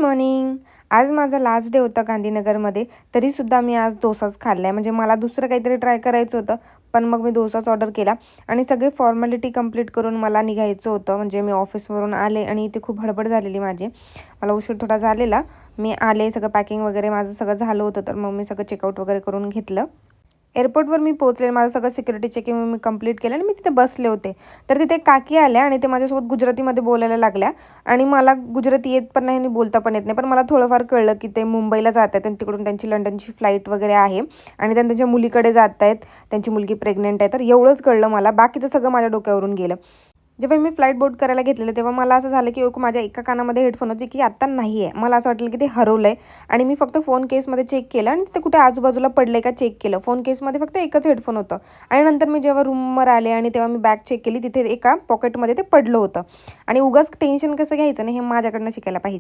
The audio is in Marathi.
मॉर्निंग. आज माझा लास्ट डे होता गांधीनगरमध्ये. तरीसुद्धा मी आज डोसाच खाल्ला आहे. म्हणजे मला दुसरं काहीतरी ट्राय करायचं होतं, पण मग मी डोसाच ऑर्डर केला आणि सगळे फॉर्मॅलिटी कंप्लीट करून मला निघायचं होतं. म्हणजे मी ऑफिसवरून आले आणि इथे खूप हडबड झालेली माझी. मला उशीर थोडा झालेला. मी आले, सगळं पॅकिंग वगैरे माझं सगळं झालं होतं, तर मग मी सगळं चेकआउट वगैरे करून घेतलं. एअरपोर्टवर मी पोहोचले. माझं सगळं सिक्युरिटी चेकिंग मी कंप्लीट केलं आणि मी तिथे बसले होते. तर तिथे काकी आल्या आणि ते माझ्यासोबत गुजरातीमध्ये बोलायला लागल्या आणि मला गुजराती येत पण नाही आणि बोलता पण येत नाही. पण मला थोडंफार कळलं की ते मुंबईला जात आहेत आणि तिकडून त्यांची लंडनची फ्लाईट वगैरे आहे आणि त्यांच्या मुलीकडे जात आहेत. त्यांची मुलगी प्रेग्नंट आहे. तर एवढंच कळलं मला. बाकीचं सगळं माझ्या डोक्यावरून गेलं. जेव्हा मी फ्लाईट बोर्ड करायला घेतलेलं तेव्हा मला असं झालं की माझ्या एका कानामध्ये हेडफोन होते की आत्ता नाही आहे. मला असं वाटलं की ते हरवलं आहे आणि मी फक्त फोन केसमध्ये चेक केलं आणि तिथे कुठे आजूबाजूला पडलं आहे का चेक केलं. फोन केसमध्ये फक्त एकच हेडफोन होतं आणि नंतर मी जेव्हा रूमवर आले आणि तेव्हा मी बॅग चेक केली, तिथे एका पॉकेटमध्ये ते पडलं होतं आणि उगाच टेन्शन कसं घ्यायचं नाही, हे माझ्याकडनं शिकायला पाहिजे.